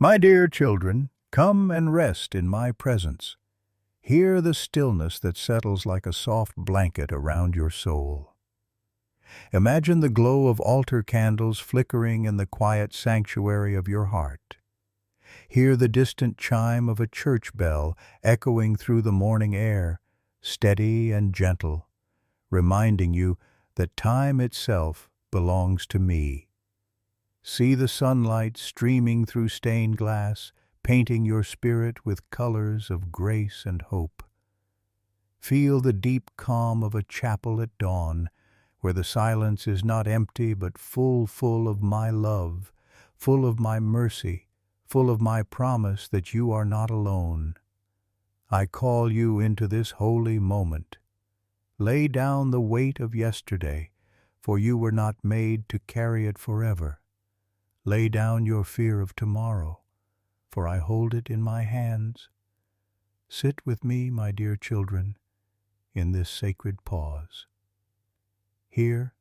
My dear children, come and rest in my presence. Hear the stillness that settles like a soft blanket around your soul. Imagine the glow of altar candles flickering in the quiet sanctuary of your heart. Hear the distant chime of a church bell echoing through the morning air, steady and gentle, reminding you that time itself belongs to me. See the sunlight streaming through stained glass, painting your spirit with colors of grace and hope. Feel the deep calm of a chapel at dawn, where the silence is not empty but full of my love, full of my mercy, full of my promise that you are not alone. I call you into this holy moment. Lay down the weight of yesterday, for you were not made to carry it forever. Lay down your fear of tomorrow, for I hold it in my hands. Sit with me, my dear children, in this sacred pause. Here,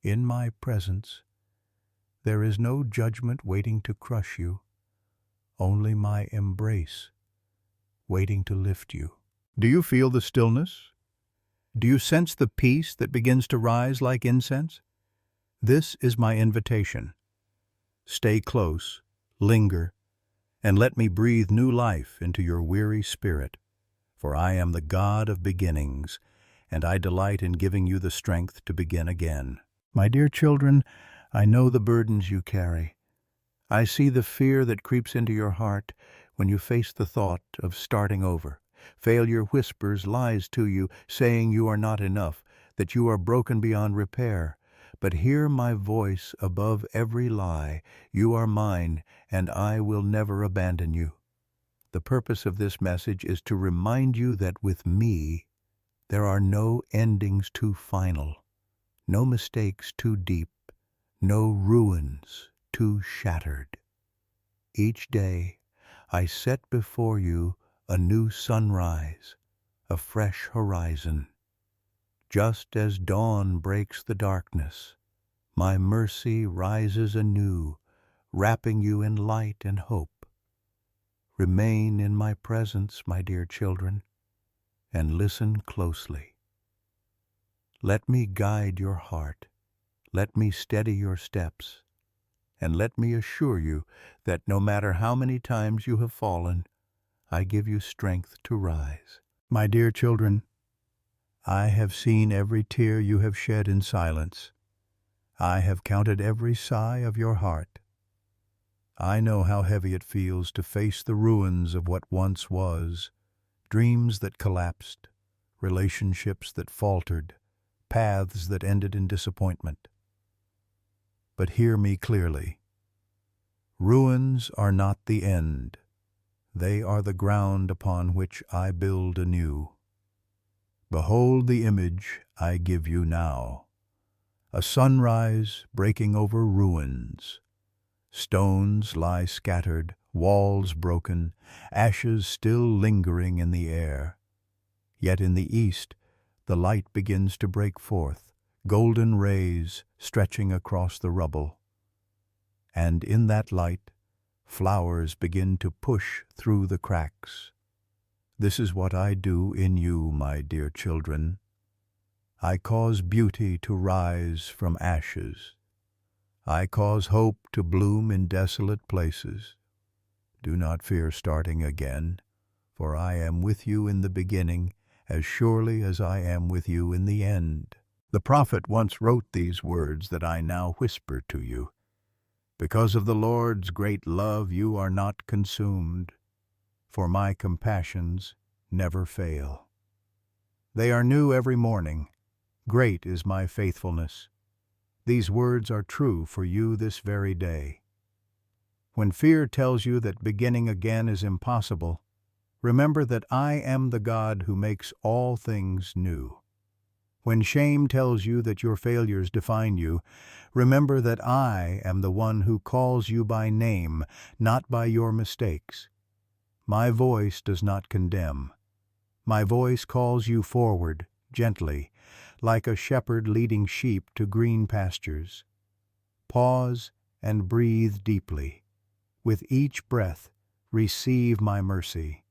in my presence, there is no judgment waiting to crush you, only my embrace waiting to lift you. Do you feel the stillness? Do you sense the peace that begins to rise like incense? This is my invitation. Stay close, linger, and let me breathe new life into your weary spirit. For I am the God of beginnings, and I delight in giving you the strength to begin again. My dear children, I know the burdens you carry. I see the fear that creeps into your heart when you face the thought of starting over. Failure whispers lies to you, saying you are not enough, that you are broken beyond repair. But hear my voice above every lie. You are mine, and I will never abandon you. The purpose of this message is to remind you that with me, there are no endings too final, no mistakes too deep, no ruins too shattered. Each day, I set before you a new sunrise, a fresh horizon. Just as dawn breaks the darkness, my mercy rises anew, wrapping you in light and hope. Remain in my presence, my dear children, and listen closely. Let me guide your heart, let me steady your steps, and let me assure you that no matter how many times you have fallen, I give you strength to rise. My dear children, I have seen every tear you have shed in silence. I have counted every sigh of your heart. I know how heavy it feels to face the ruins of what once was, dreams that collapsed, relationships that faltered, paths that ended in disappointment. But hear me clearly. Ruins are not the end. They are the ground upon which I build anew. Behold the image I give you now, a sunrise breaking over ruins. Stones lie scattered, walls broken, ashes still lingering in the air. Yet in the east, the light begins to break forth, golden rays stretching across the rubble. And in that light, flowers begin to push through the cracks. This is what I do in you, my dear children. I cause beauty to rise from ashes. I cause hope to bloom in desolate places. Do not fear starting again, for I am with you in the beginning as surely as I am with you in the end. The prophet once wrote these words that I now whisper to you. Because of the Lord's great love you are not consumed, for my compassions never fail. They are new every morning. Great is my faithfulness. These words are true for you this very day. When fear tells you that beginning again is impossible, remember that I am the God who makes all things new. When shame tells you that your failures define you, remember that I am the one who calls you by name, not by your mistakes. My voice does not condemn. My voice calls you forward, gently, like a shepherd leading sheep to green pastures. Pause and breathe deeply. With each breath, receive my mercy.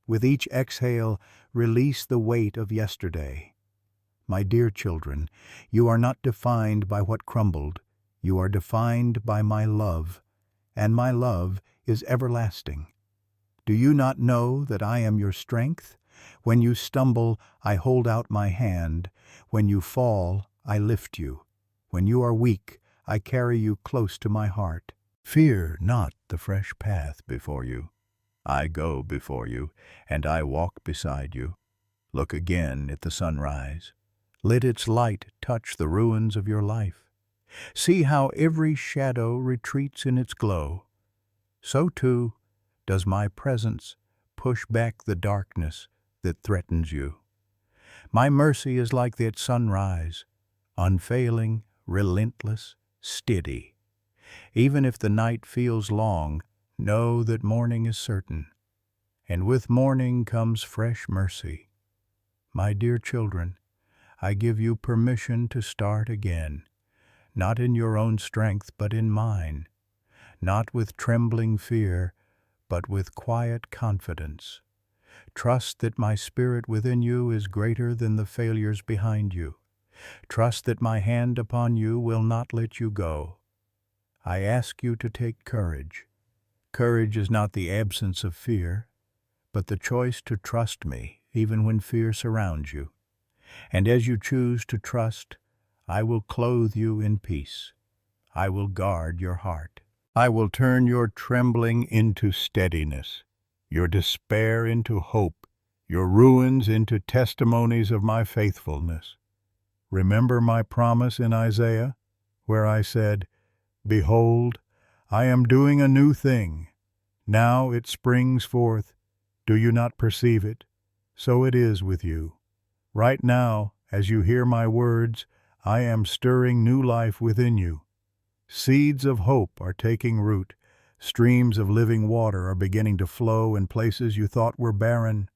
With each exhale, release the weight of yesterday. My dear children, you are not defined by what crumbled. You are defined by my love, and my love is everlasting. Do you not know that I am your strength? When you stumble, I hold out my hand. When you fall, I lift you. When you are weak, I carry you close to my heart. Fear not the fresh path before you. I go before you, and I walk beside you. Look again at the sunrise. Let its light touch the ruins of your life. See how every shadow retreats in its glow. So too does my presence push back the darkness that threatens you. My mercy is like that sunrise, unfailing, relentless, steady. Even if the night feels long, know that morning is certain, and with morning comes fresh mercy. My dear children, I give you permission to start again, not in your own strength but in mine, not with trembling fear, but with quiet confidence. Trust that my spirit within you is greater than the failures behind you. Trust that my hand upon you will not let you go. I ask you to take courage. Courage is not the absence of fear, but the choice to trust me even when fear surrounds you. And as you choose to trust, I will clothe you in peace. I will guard your heart. I will turn your trembling into steadiness, your despair into hope, your ruins into testimonies of my faithfulness. Remember my promise in Isaiah, where I said, "Behold, I am doing a new thing. Now it springs forth. Do you not perceive it? So it is with you. Right now, as you hear my words, I am stirring new life within you. Seeds of hope are taking root. Streams of living water are beginning to flow in places you thought were barren.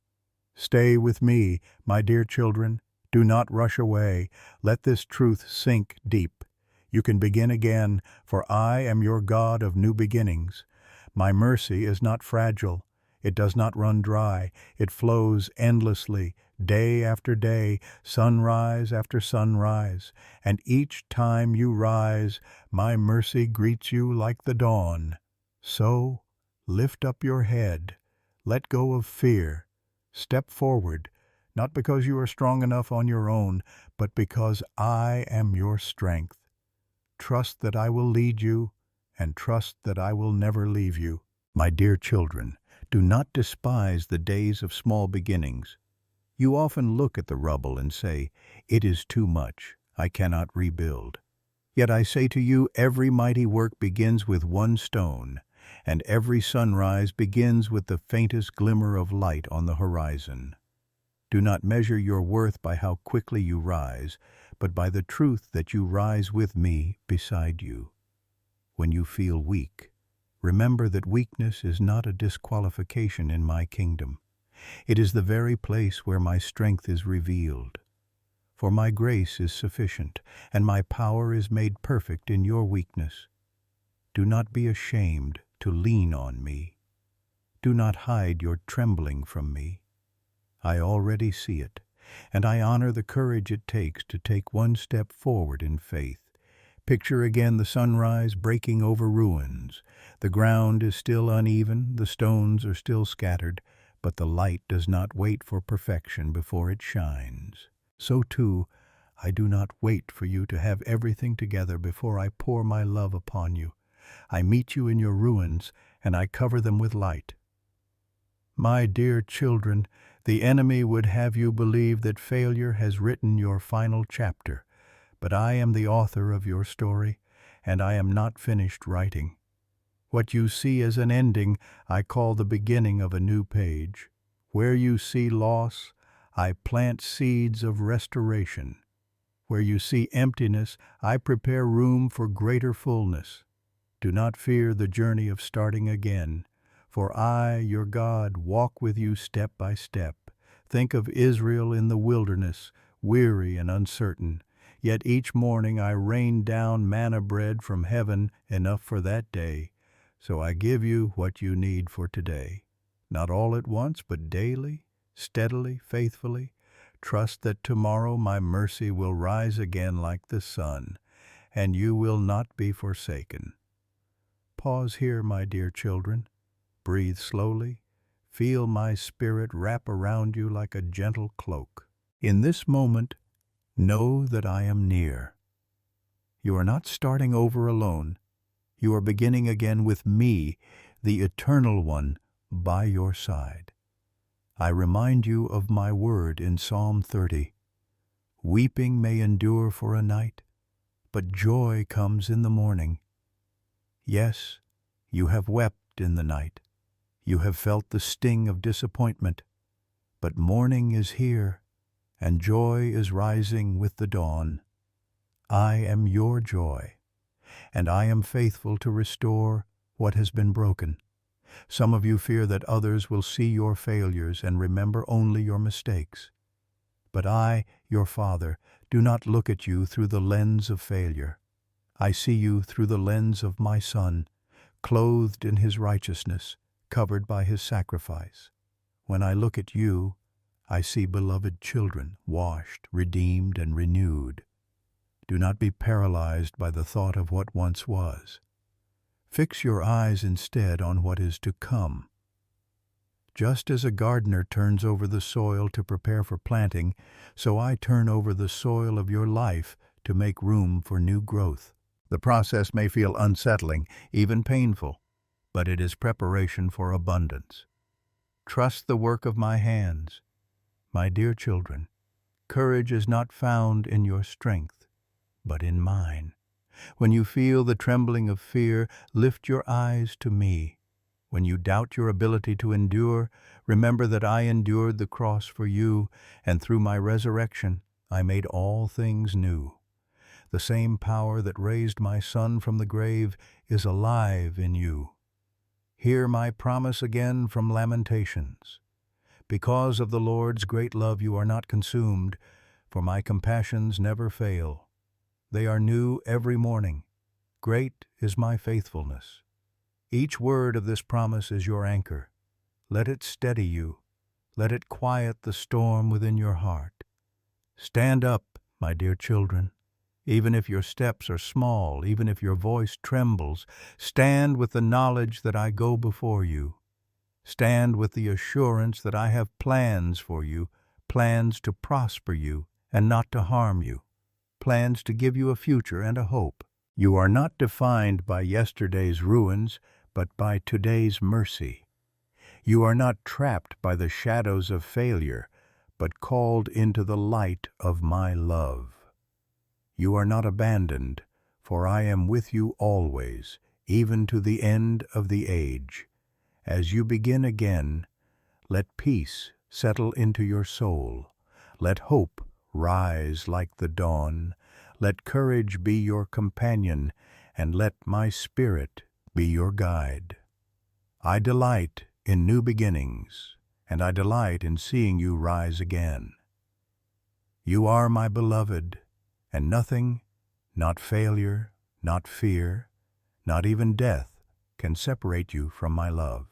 Stay with me, my dear children. Do not rush away. Let this truth sink deep. You can begin again, for I am your God of new beginnings. My mercy is not fragile. It does not run dry. It flows endlessly, day after day, sunrise after sunrise. And each time you rise, my mercy greets you like the dawn. So, lift up your head. Let go of fear. Step forward, not because you are strong enough on your own, but because I am your strength. Trust that I will lead you, and trust that I will never leave you. My dear children, do not despise the days of small beginnings. You often look at the rubble and say, "It is too much. I cannot rebuild." Yet I say to you, every mighty work begins with one stone, and every sunrise begins with the faintest glimmer of light on the horizon. Do not measure your worth by how quickly you rise, but by the truth that you rise with me beside you. When you feel weak, remember that weakness is not a disqualification in my kingdom. It is the very place where my strength is revealed. For my grace is sufficient, and my power is made perfect in your weakness. Do not be ashamed to lean on me. Do not hide your trembling from me. I already see it, and I honor the courage it takes to take one step forward in faith. Picture again the sunrise breaking over ruins. The ground is still uneven, the stones are still scattered, but the light does not wait for perfection before it shines. So too, I do not wait for you to have everything together before I pour my love upon you. I meet you in your ruins, and I cover them with light. My dear children, the enemy would have you believe that failure has written your final chapter, but I am the author of your story, and I am not finished writing. What you see as an ending, I call the beginning of a new page. Where you see loss, I plant seeds of restoration. Where you see emptiness, I prepare room for greater fullness. Do not fear the journey of starting again, for I, your God, walk with you step by step. Think of Israel in the wilderness, weary and uncertain. Yet each morning I rain down manna bread from heaven, enough for that day. So I give you what you need for today. Not all at once, but daily, steadily, faithfully. Trust that tomorrow my mercy will rise again like the sun, and you will not be forsaken. Pause here, my dear children. Breathe slowly. Feel my spirit wrap around you like a gentle cloak. In this moment, know that I am near. You are not starting over alone. You are beginning again with me, the Eternal One, by your side. I remind you of my word in Psalm 30. Weeping may endure for a night, but joy comes in the morning. Yes, you have wept in the night. You have felt the sting of disappointment, but morning is here, and joy is rising with the dawn. I am your joy, and I am faithful to restore what has been broken. Some of you fear that others will see your failures and remember only your mistakes. But I, your Father, do not look at you through the lens of failure. I see you through the lens of my Son, clothed in his righteousness, covered by his sacrifice. When I look at you, I see beloved children, washed, redeemed, and renewed. Do not be paralyzed by the thought of what once was. Fix your eyes instead on what is to come. Just as a gardener turns over the soil to prepare for planting, so I turn over the soil of your life to make room for new growth. The process may feel unsettling, even painful, but it is preparation for abundance. Trust the work of my hands. My dear children, courage is not found in your strength, but in mine. When you feel the trembling of fear, lift your eyes to me. When you doubt your ability to endure, remember that I endured the cross for you, and through my resurrection I made all things new. The same power that raised my Son from the grave is alive in you. Hear my promise again from Lamentations. Because of the Lord's great love you are not consumed, for my compassions never fail. They are new every morning. Great is my faithfulness. Each word of this promise is your anchor. Let it steady you. Let it quiet the storm within your heart. Stand up, my dear children. Even if your steps are small, even if your voice trembles, stand with the knowledge that I go before you. Stand with the assurance that I have plans for you, plans to prosper you and not to harm you, plans to give you a future and a hope. You are not defined by yesterday's ruins, but by today's mercy. You are not trapped by the shadows of failure, but called into the light of my love. You are not abandoned, for I am with you always, even to the end of the age. As you begin again, let peace settle into your soul. Let hope rise like the dawn. Let courage be your companion, and let my Spirit be your guide. I delight in new beginnings, and I delight in seeing you rise again. You are my beloved, and nothing, not failure, not fear, not even death, can separate you from my love.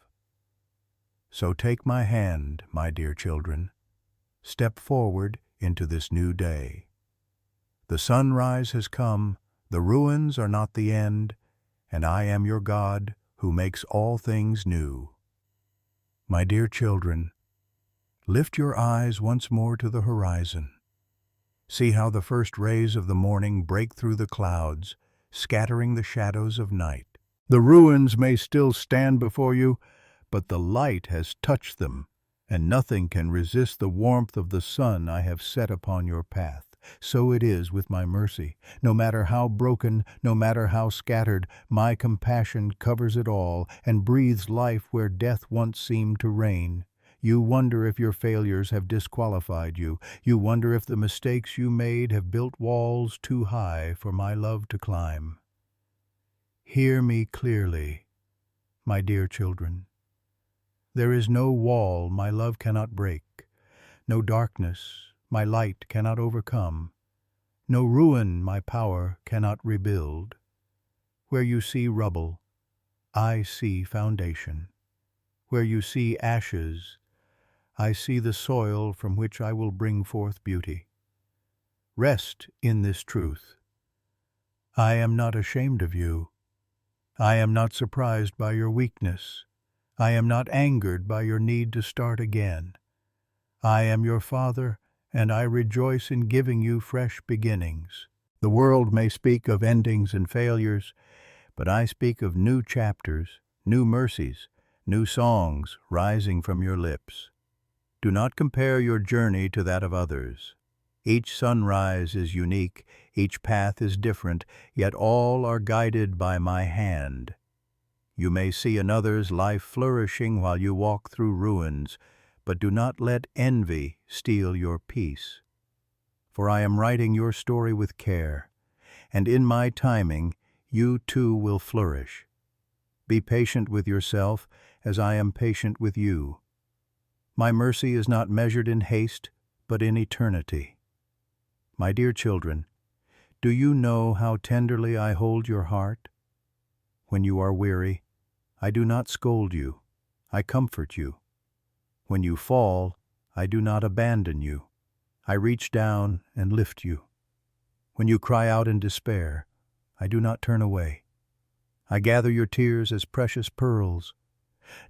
So take my hand, my dear children. Step forward into this new day. The sunrise has come, the ruins are not the end, and I am your God who makes all things new. My dear children, lift your eyes once more to the horizon. See how the first rays of the morning break through the clouds, scattering the shadows of night. The ruins may still stand before you, but the light has touched them, and nothing can resist the warmth of the sun I have set upon your path. So it is with my mercy. No matter how broken, no matter how scattered, my compassion covers it all and breathes life where death once seemed to reign. You wonder if your failures have disqualified you. You wonder if the mistakes you made have built walls too high for my love to climb. Hear me clearly, my dear children. There is no wall my love cannot break, no darkness my light cannot overcome, no ruin my power cannot rebuild. Where you see rubble, I see foundation. Where you see ashes, I see the soil from which I will bring forth beauty. Rest in this truth. I am not ashamed of you. I am not surprised by your weakness. I am not angered by your need to start again. I am your Father, and I rejoice in giving you fresh beginnings. The world may speak of endings and failures, but I speak of new chapters, new mercies, new songs rising from your lips. Do not compare your journey to that of others. Each sunrise is unique, each path is different, yet all are guided by my hand. You may see another's life flourishing while you walk through ruins, but do not let envy steal your peace. For I am writing your story with care, and in my timing you too will flourish. Be patient with yourself as I am patient with you. My mercy is not measured in haste, but in eternity. My dear children, do you know how tenderly I hold your heart? When you are weary, I do not scold you, I comfort you. When you fall, I do not abandon you. I reach down and lift you. When you cry out in despair, I do not turn away. I gather your tears as precious pearls.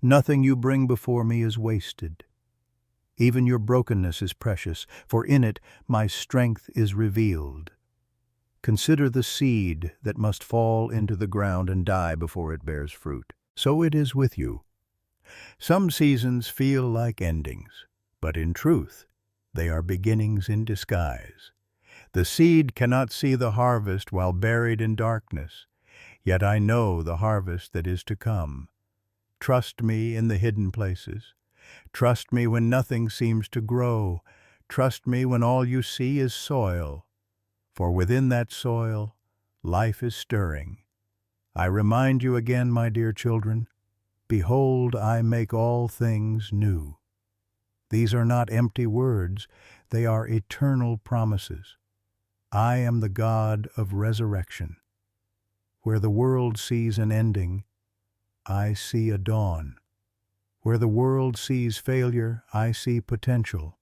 Nothing you bring before me is wasted. Even your brokenness is precious, for in it my strength is revealed. Consider the seed that must fall into the ground and die before it bears fruit. So it is with you. Some seasons feel like endings, but in truth, they are beginnings in disguise. The seed cannot see the harvest while buried in darkness, yet I know the harvest that is to come. Trust me in the hidden places. Trust me when nothing seems to grow. Trust me when all you see is soil. For within that soil, life is stirring. I remind you again, my dear children, behold, I make all things new. These are not empty words, they are eternal promises. I am the God of resurrection. Where the world sees an ending, I see a dawn. Where the world sees failure, I see potential.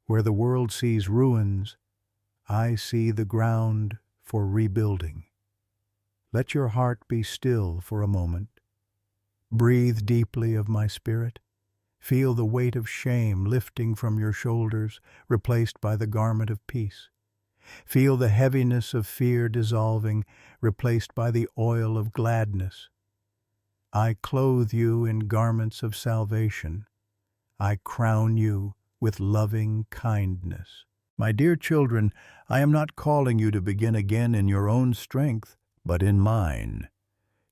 Where the world sees ruins, I see the ground for rebuilding. Let your heart be still for a moment. Breathe deeply of my spirit. Feel the weight of shame lifting from your shoulders, replaced by the garment of peace. Feel the heaviness of fear dissolving, replaced by the oil of gladness. I clothe you in garments of salvation. I crown you with loving kindness. My dear children, I am not calling you to begin again in your own strength, but in mine.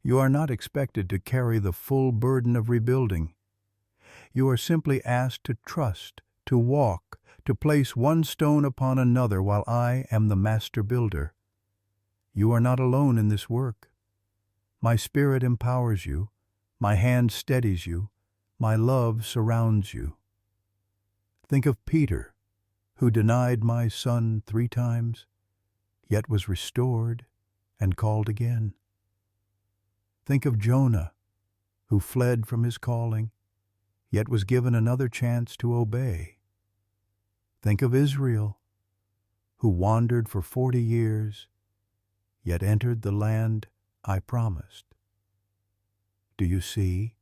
You are not expected to carry the full burden of rebuilding. You are simply asked to trust, to walk, to place one stone upon another while I am the master builder. You are not alone in this work. My Spirit empowers you, my hand steadies you, my love surrounds you. Think of Peter, who denied my Son 3 times, yet was restored and called again. Think of Jonah, who fled from his calling, yet was given another chance to obey. Think of Israel, who wandered for 40 years, yet entered the land I promised. Do you see?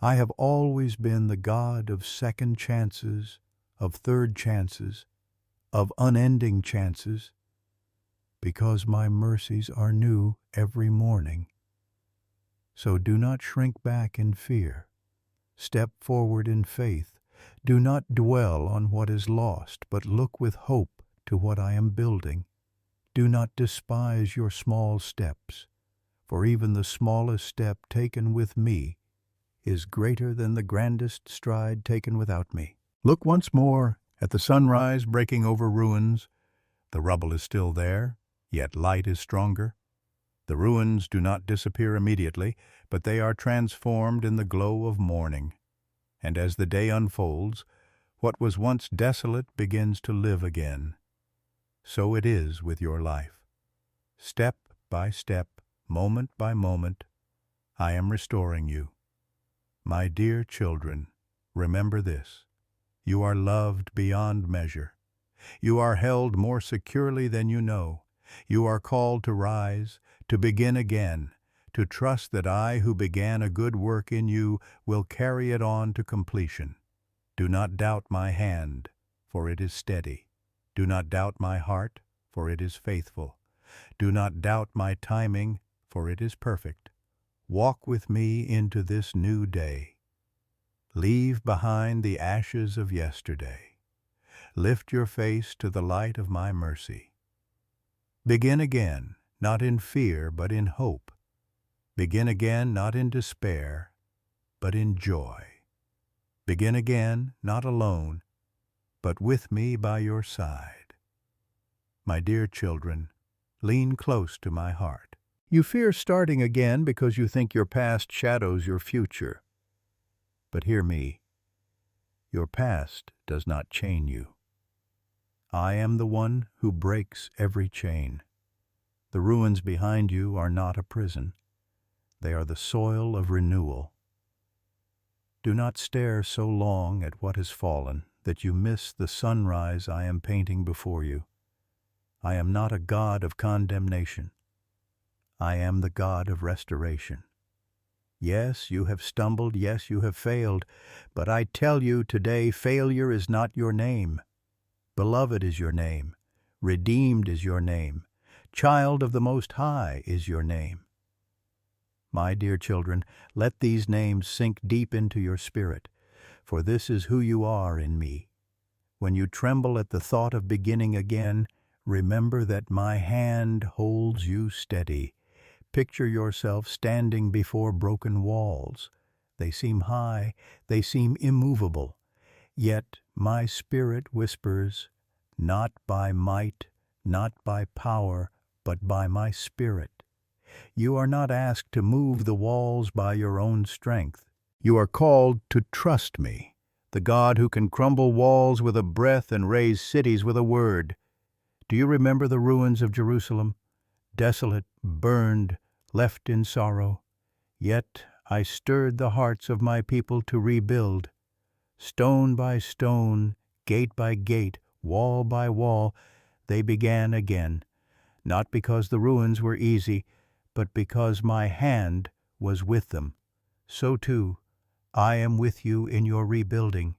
I have always been the God of second chances, of third chances, of unending chances, because my mercies are new every morning. So do not shrink back in fear. Step forward in faith. Do not dwell on what is lost, but look with hope to what I am building. Do not despise your small steps, for even the smallest step taken with me is greater than the grandest stride taken without me. Look once more at the sunrise breaking over ruins. The rubble is still there, yet light is stronger. The ruins do not disappear immediately, but they are transformed in the glow of morning. And as the day unfolds, what was once desolate begins to live again. So it is with your life. Step by step, moment by moment, I am restoring you. My dear children, remember this. You are loved beyond measure. You are held more securely than you know. You are called to rise, to begin again, to trust that I who began a good work in you will carry it on to completion. Do not doubt my hand, for it is steady. Do not doubt my heart, for it is faithful. Do not doubt my timing, for it is perfect. Walk with me into this new day. Leave behind the ashes of yesterday. Lift your face to the light of my mercy. Begin again, not in fear, but in hope. Begin again, not in despair, but in joy. Begin again, not alone, but with me by your side. My dear children, lean close to my heart. You fear starting again because you think your past shadows your future. But hear me. Your past does not chain you. I am the one who breaks every chain. The ruins behind you are not a prison. They are the soil of renewal. Do not stare so long at what has fallen that you miss the sunrise I am painting before you. I am not a God of condemnation. I am the God of restoration. Yes, you have stumbled, yes, you have failed, but I tell you today, failure is not your name. Beloved is your name. Redeemed is your name. Child of the Most High is your name. My dear children, let these names sink deep into your spirit, for this is who you are in me. When you tremble at the thought of beginning again, remember that my hand holds you steady. Picture yourself standing before broken walls. They seem high, they seem immovable. Yet my spirit whispers, not by might, not by power, but by my spirit. You are not asked to move the walls by your own strength. You are called to trust me, the God who can crumble walls with a breath and raise cities with a word. Do you remember the ruins of Jerusalem? Desolate, burned, left in sorrow. Yet I stirred the hearts of my people to rebuild. Stone by stone, gate by gate, wall by wall, they began again, not because the ruins were easy, but because my hand was with them. So too, I am with you in your rebuilding.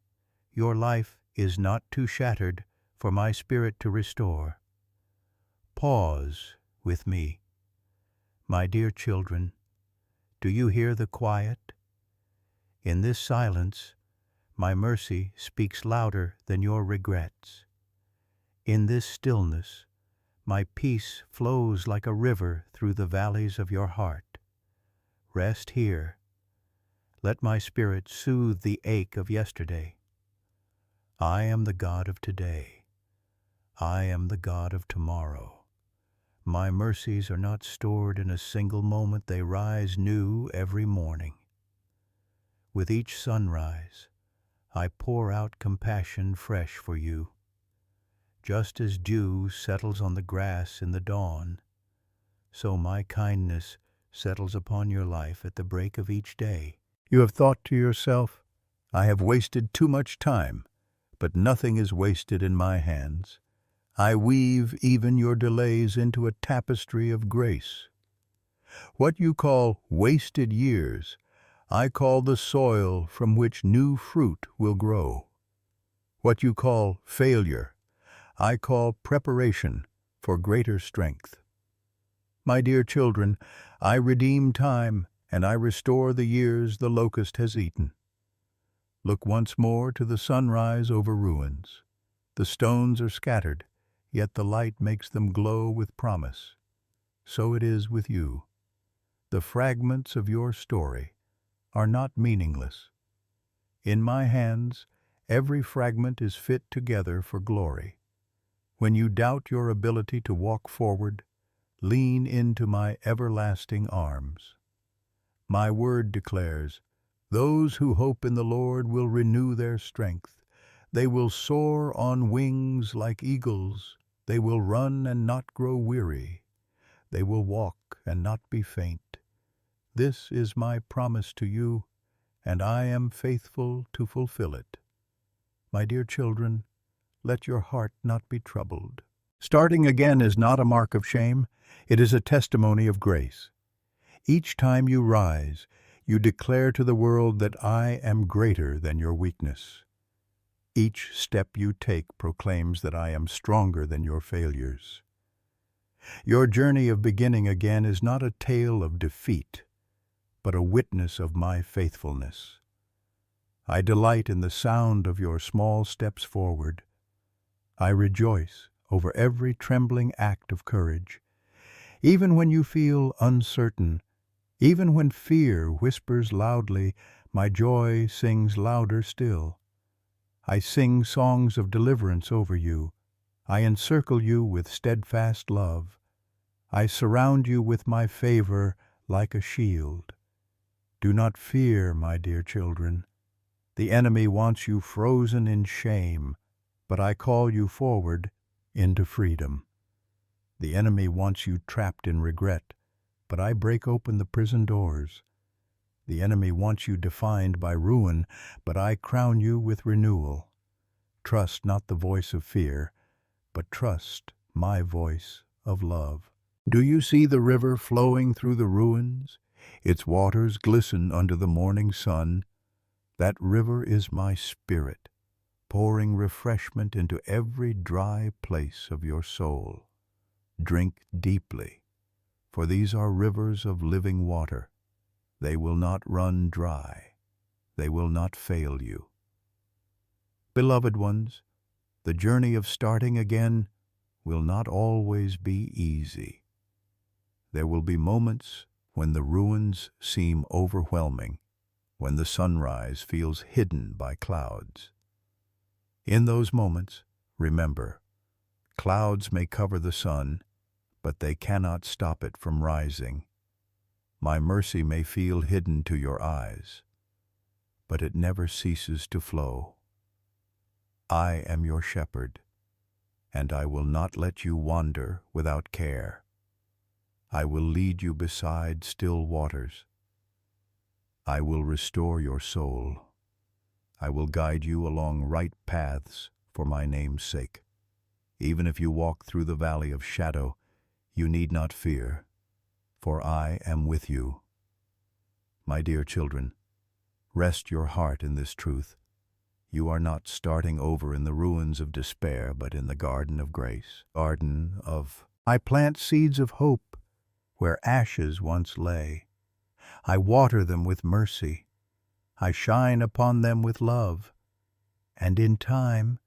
Your life is not too shattered for my spirit to restore. Pause with me. My dear children, do you hear the quiet? In this silence, my mercy speaks louder than your regrets. In this stillness, my peace flows like a river through the valleys of your heart. Rest here. Let my spirit soothe the ache of yesterday. I am the God of today. I am the God of tomorrow. My mercies are not stored in a single moment. They rise new every morning. With each sunrise, I pour out compassion fresh for you. Just as dew settles on the grass in the dawn, so my kindness settles upon your life at the break of each day. You have thought to yourself, I have wasted too much time, but nothing is wasted in my hands. I weave even your delays into a tapestry of grace. What you call wasted years, I call the soil from which new fruit will grow. What you call failure, I call preparation for greater strength. My dear children, I redeem time, and I restore the years the locust has eaten. Look once more to the sunrise over ruins. The stones are scattered, yet the light makes them glow with promise. So it is with you. The fragments of your story are not meaningless. In my hands, every fragment is fit together for glory. When you doubt your ability to walk forward, lean into my everlasting arms. My word declares, those who hope in the Lord will renew their strength. They will soar on wings like eagles. They will run and not grow weary. They will walk and not be faint. This is my promise to you, and I am faithful to fulfill it. My dear children, let your heart not be troubled. Starting again is not a mark of shame, it is a testimony of grace. Each time you rise, you declare to the world that I am greater than your weakness. Each step you take proclaims that I am stronger than your failures. Your journey of beginning again is not a tale of defeat, but a witness of my faithfulness. I delight in the sound of your small steps forward. I rejoice over every trembling act of courage. Even when you feel uncertain, even when fear whispers loudly, my joy sings louder still. I sing songs of deliverance over you. I encircle you with steadfast love. I surround you with my favor like a shield. Do not fear, my dear children. The enemy wants you frozen in shame, but I call you forward into freedom. The enemy wants you trapped in regret, but I break open the prison doors. The enemy wants you defined by ruin, but I crown you with renewal. Trust not the voice of fear, but trust my voice of love. Do you see the river flowing through the ruins? Its waters glisten under the morning sun. That river is my spirit, pouring refreshment into every dry place of your soul. Drink deeply, for these are rivers of living water. They will not run dry. They will not fail you. Beloved ones, the journey of starting again will not always be easy. There will be moments when the ruins seem overwhelming, when the sunrise feels hidden by clouds. In those moments, remember, clouds may cover the sun, but they cannot stop it from rising. My mercy may feel hidden to your eyes, but it never ceases to flow. I am your shepherd, and I will not let you wander without care. I will lead you beside still waters. I will restore your soul. I will guide you along right paths for my name's sake. Even if you walk through the valley of shadow, you need not fear, for I am with you. My dear children, rest your heart in this truth. You are not starting over in the ruins of despair, but in the garden of grace. I plant seeds of hope where ashes once lay. I water them with mercy. I shine upon them with love. And in time,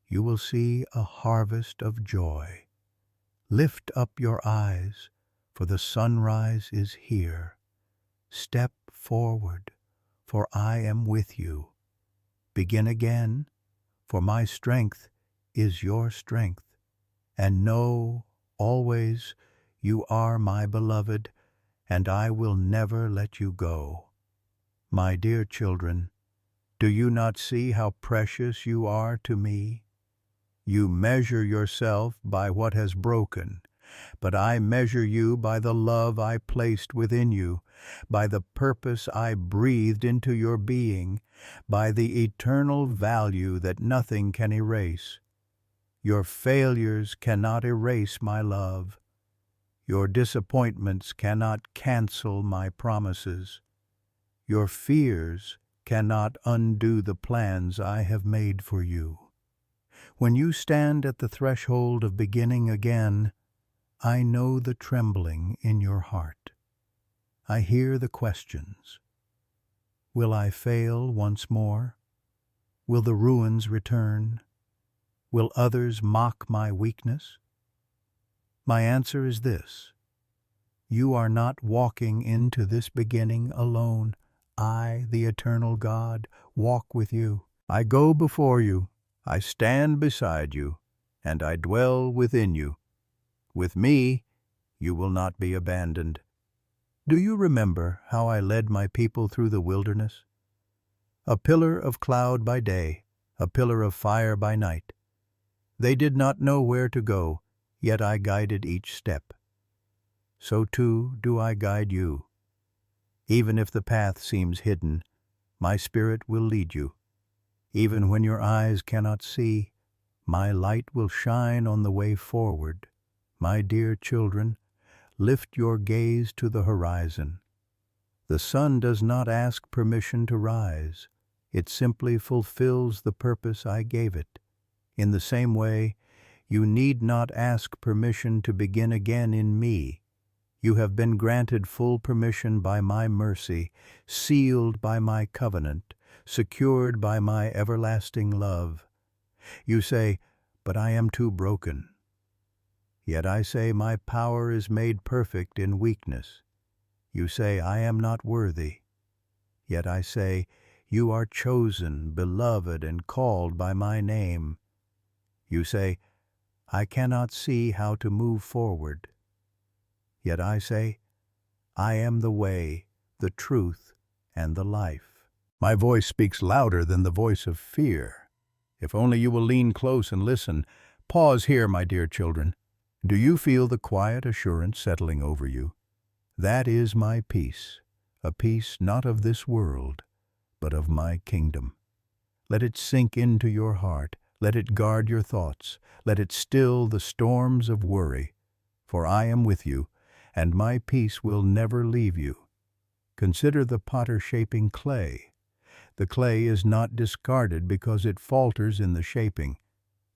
you will see a harvest of joy. Lift up your eyes, for the sunrise is here. Step forward, for I am with you. Begin again, for my strength is your strength. And know always you are my beloved, and I will never let you go. My dear children, do you not see how precious you are to me? You measure yourself by what has broken, but I measure you by the love I placed within you, by the purpose I breathed into your being, by the eternal value that nothing can erase. Your failures cannot erase my love. Your disappointments cannot cancel my promises. Your fears cannot undo the plans I have made for you. When you stand at the threshold of beginning again, I know the trembling in your heart. I hear the questions. Will I fail once more? Will the ruins return? Will others mock my weakness? My answer is this: you are not walking into this beginning alone. I, the eternal God, walk with you. I go before you, I stand beside you, and I dwell within you. With me, you will not be abandoned. Do you remember how I led my people through the wilderness? A pillar of cloud by day, a pillar of fire by night. They did not know where to go, yet I guided each step. So too do I guide you. Even if the path seems hidden, my Spirit will lead you. Even when your eyes cannot see, my light will shine on the way forward. My dear children, lift your gaze to the horizon. The sun does not ask permission to rise. It simply fulfills the purpose I gave it. In the same way, you need not ask permission to begin again in me. You have been granted full permission by my mercy, sealed by my covenant, secured by my everlasting love. You say, "But I am too broken." Yet I say, "My power is made perfect in weakness." You say, "I am not worthy." Yet I say, "You are chosen, beloved, and called by my name." You say, "I cannot see how to move forward." Yet I say, "I am the way, the truth, and the life." My voice speaks louder than the voice of fear. If only you will lean close and listen. Pause here, my dear children. Do you feel the quiet assurance settling over you? That is my peace, a peace not of this world, but of my kingdom. Let it sink into your heart. Let it guard your thoughts. Let it still the storms of worry. For I am with you, and my peace will never leave you. Consider the potter shaping clay. The clay is not discarded because it falters in the shaping.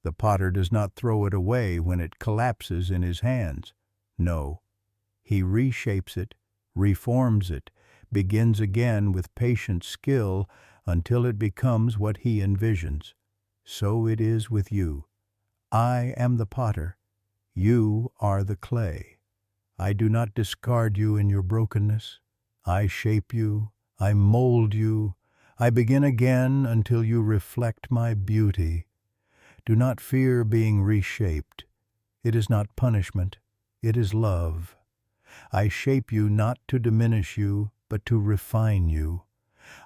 The potter does not throw it away when it collapses in his hands. No, he reshapes it, reforms it, begins again with patient skill until it becomes what he envisions. So it is with you. I am the potter. You are the clay. I do not discard you in your brokenness. I shape you. I mold you. I begin again until you reflect my beauty. Do not fear being reshaped. It is not punishment. It is love. I shape you not to diminish you, but to refine you.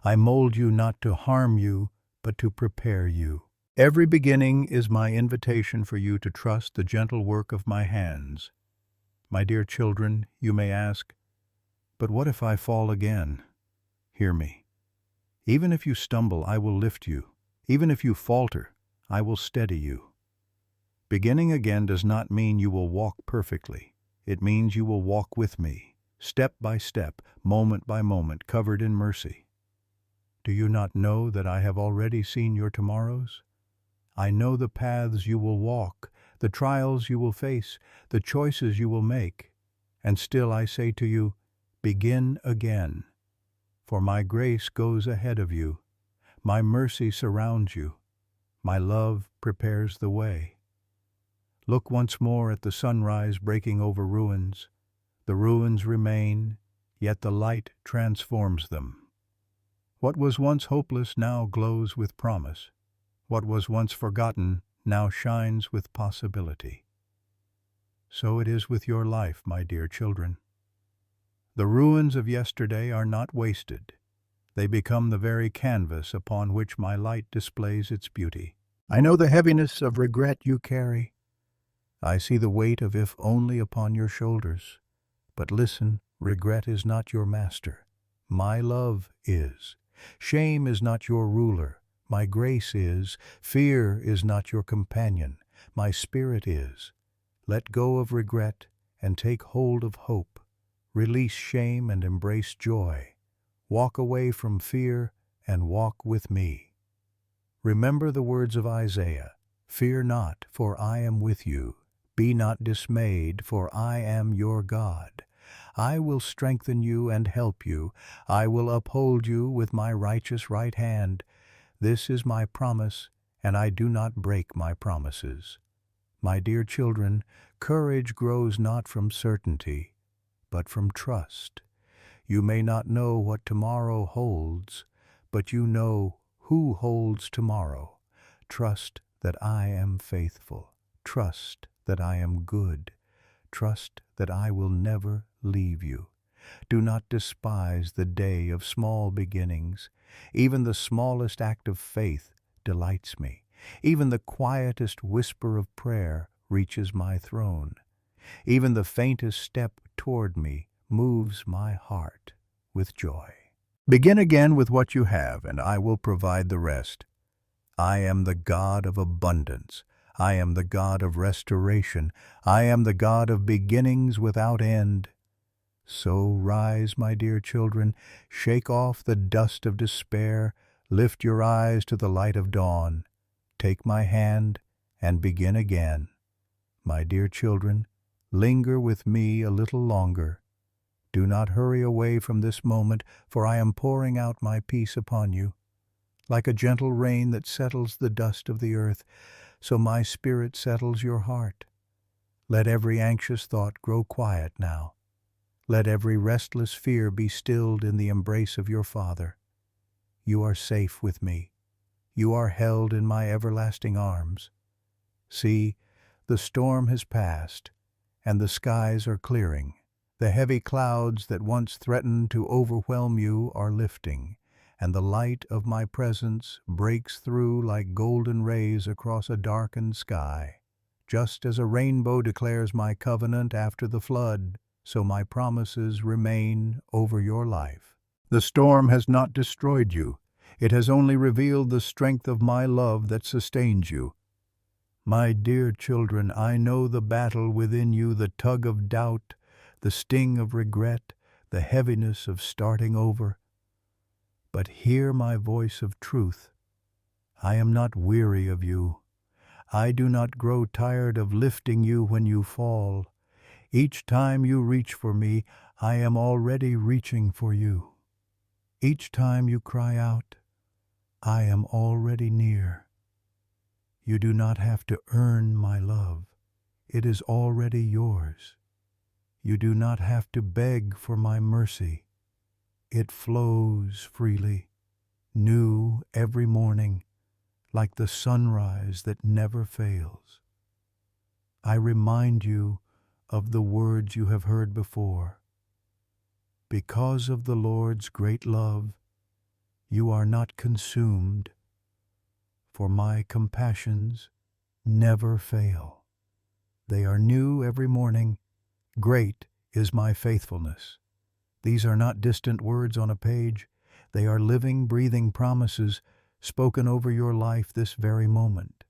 I mold you not to harm you, but to prepare you. Every beginning is my invitation for you to trust the gentle work of my hands. My dear children, you may ask, "But what if I fall again?" Hear me. Even if you stumble, I will lift you. Even if you falter, I will steady you. Beginning again does not mean you will walk perfectly. It means you will walk with me, step by step, moment by moment, covered in mercy. Do you not know that I have already seen your tomorrows? I know the paths you will walk, the trials you will face, the choices you will make. And still I say to you, begin again. For my grace goes ahead of you. My mercy surrounds you. My love prepares the way. Look once more at the sunrise breaking over ruins. The ruins remain, yet the light transforms them. What was once hopeless now glows with promise. What was once forgotten now shines with possibility. So it is with your life, my dear children. The ruins of yesterday are not wasted. They become the very canvas upon which my light displays its beauty. I know the heaviness of regret you carry. I see the weight of if only upon your shoulders. But listen, regret is not your master. My love is. Shame is not your ruler. My grace is. Fear is not your companion. My spirit is. Let go of regret and take hold of hope. Release shame and embrace joy. Walk away from fear and walk with me. Remember the words of Isaiah, "Fear not, for I am with you. Be not dismayed, for I am your God. I will strengthen you and help you. I will uphold you with my righteous right hand. This is my promise, and I do not break my promises." My dear children, courage grows not from certainty, but from trust. You may not know what tomorrow holds, but you know who holds tomorrow. Trust that I am faithful. Trust that I am good. Trust that I will never leave you. Do not despise the day of small beginnings. Even the smallest act of faith delights me. Even the quietest whisper of prayer reaches my throne. Even the faintest step toward me moves my heart. with joy. Begin again with what you have, and I will provide the rest. I am the God of abundance. I am the God of restoration. I am the God of beginnings without end. So rise, my dear children, shake off the dust of despair, lift your eyes to the light of dawn. Take my hand and begin again. My dear children, linger with me a little longer. Do not hurry away from this moment, for I am pouring out my peace upon you. Like a gentle rain that settles the dust of the earth, so my spirit settles your heart. Let every anxious thought grow quiet now. Let every restless fear be stilled in the embrace of your Father. You are safe with me. You are held in my everlasting arms. See, the storm has passed, and the skies are clearing. The heavy clouds that once threatened to overwhelm you are lifting, and the light of my presence breaks through like golden rays across a darkened sky. Just as a rainbow declares my covenant after the flood, so my promises remain over your life. The storm has not destroyed you. It has only revealed the strength of my love that sustains you. My dear children, I know the battle within you, the tug of doubt, the sting of regret, the heaviness of starting over. But hear my voice of truth. I am not weary of you. I do not grow tired of lifting you when you fall. Each time you reach for me, I am already reaching for you. Each time you cry out, I am already near. You do not have to earn my love. It is already yours. You do not have to beg for my mercy. It flows freely, new every morning, like the sunrise that never fails. I remind you of the words you have heard before. Because of the Lord's great love, you are not consumed, for my compassions never fail. They are new every morning. Great is my faithfulness. These are not distant words on a page. They are living, breathing promises spoken over your life this very moment.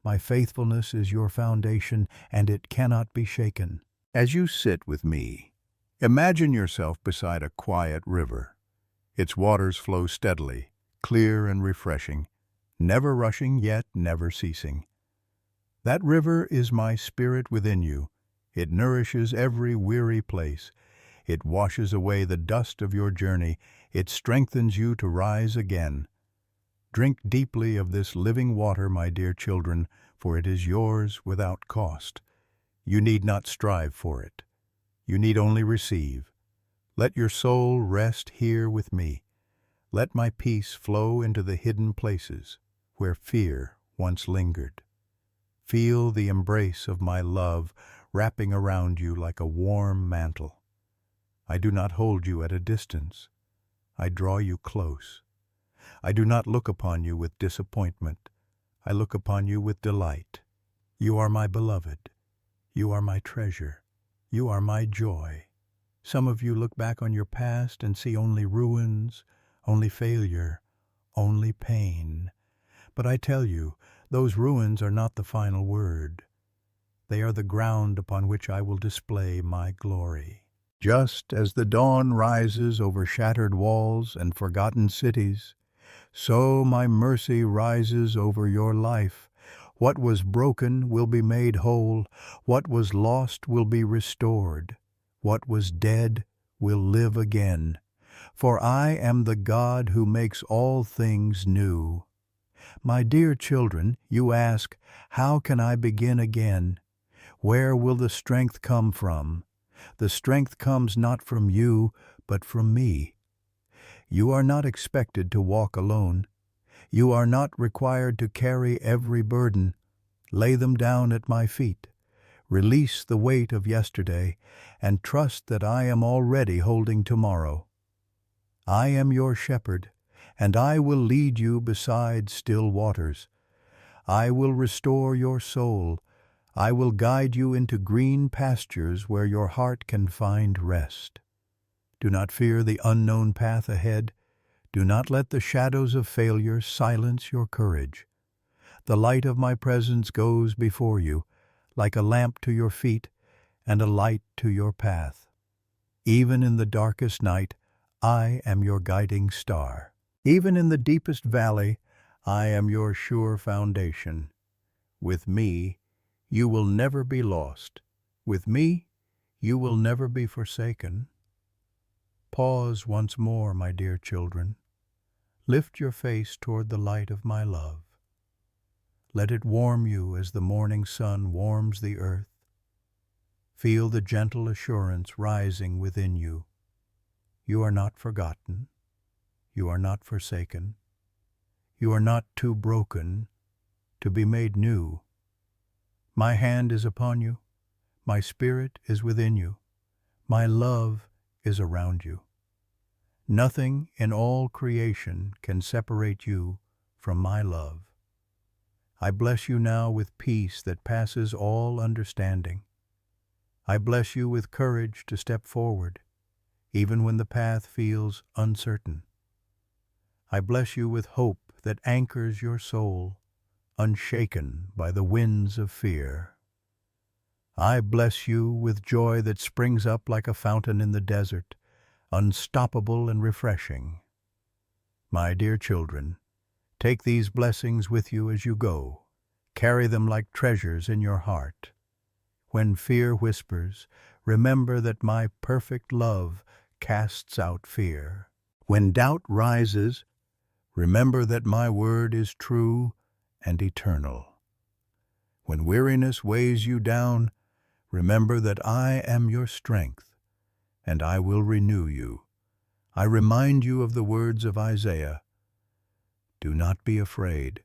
My faithfulness is your foundation, and it cannot be shaken. As you sit with me, imagine yourself beside a quiet river. Its waters flow steadily, clear and refreshing, never rushing yet never ceasing. That river is my spirit within you. It nourishes every weary place. It washes away the dust of your journey. It strengthens you to rise again. Drink deeply of this living water, my dear children, for it is yours without cost. You need not strive for it. You need only receive. Let your soul rest here with me. Let my peace flow into the hidden places where fear once lingered. Feel the embrace of my love wrapping around you like a warm mantle. I do not hold you at a distance. I draw you close. I do not look upon you with disappointment. I look upon you with delight. You are my beloved. You are my treasure. You are my joy. Some of you look back on your past and see only ruins, only failure, only pain. But I tell you, those ruins are not the final word. They are the ground upon which I will display my glory. Just as the dawn rises over shattered walls and forgotten cities, so my mercy rises over your life. What was broken will be made whole. What was lost will be restored. What was dead will live again. For I am the God who makes all things new. My dear children, you ask, how can I begin again? Where will the strength come from? The strength comes not from you, but from me. You are not expected to walk alone. You are not required to carry every burden. Lay them down at my feet. Release the weight of yesterday, and trust that I am already holding tomorrow. I am your shepherd, and I will lead you beside still waters. I will restore your soul. I will guide you into green pastures where your heart can find rest. Do not fear the unknown path ahead. Do not let the shadows of failure silence your courage. The light of my presence goes before you, like a lamp to your feet and a light to your path. Even in the darkest night, I am your guiding star. Even in the deepest valley, I am your sure foundation. With me, you will never be lost. With me, you will never be forsaken. Pause once more, my dear children. Lift your face toward the light of my love. Let it warm you as the morning sun warms the earth. Feel the gentle assurance rising within you. You are not forgotten. You are not forsaken. You are not too broken to be made new. My hand is upon you. My spirit is within you. My love is around you. Nothing in all creation can separate you from my love. I bless you now with peace that passes all understanding. I bless you with courage to step forward, even when the path feels uncertain. I bless you with hope that anchors your soul, unshaken by the winds of fear. I bless you with joy that springs up like a fountain in the desert, unstoppable and refreshing. My dear children, take these blessings with you as you go. Carry them like treasures in your heart. When fear whispers, remember that my perfect love casts out fear. When doubt rises, remember that my word is true and eternal. When weariness weighs you down, remember that I am your strength, and I will renew you. I remind you of the words of Isaiah. Do not be afraid,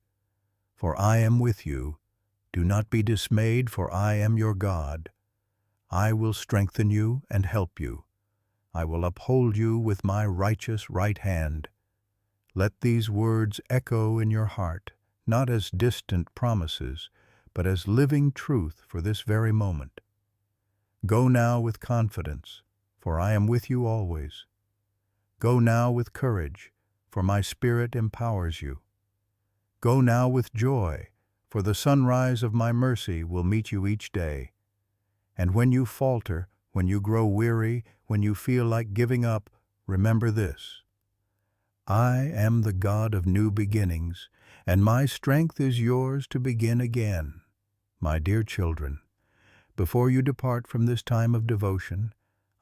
for I am with you. Do not be dismayed, for I am your God. I will strengthen you and help you. I will uphold you with my righteous right hand. Let these words echo in your heart, not as distant promises, but as living truth for this very moment. Go now with confidence, for I am with you always. Go now with courage, for my Spirit empowers you. Go now with joy, for the sunrise of my mercy will meet you each day. And when you falter, when you grow weary, when you feel like giving up, remember this. I am the God of new beginnings, and my strength is yours to begin again. My dear children, before you depart from this time of devotion,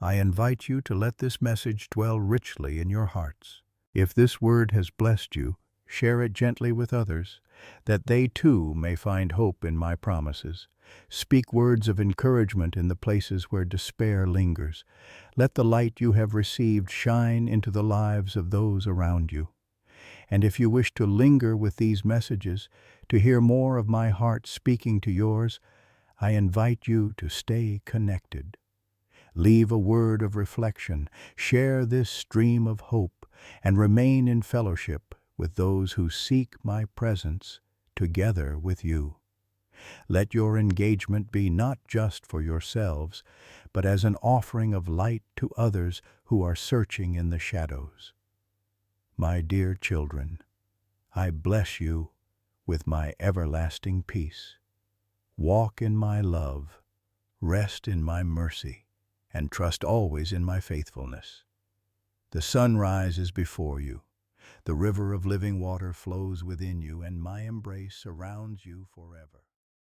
I invite you to let this message dwell richly in your hearts. If this word has blessed you, share it gently with others, that they too may find hope in my promises. Speak words of encouragement in the places where despair lingers. Let the light you have received shine into the lives of those around you. And if you wish to linger with these messages, to hear more of my heart speaking to yours, I invite you to stay connected. Leave a word of reflection, share this stream of hope, and remain in fellowship with those who seek my presence together with you. Let your engagement be not just for yourselves, but as an offering of light to others who are searching in the shadows. My dear children, I bless you with my everlasting peace. Walk in my love, rest in my mercy, and trust always in my faithfulness. The sunrise is before you. The river of living water flows within you, and my embrace surrounds you forever.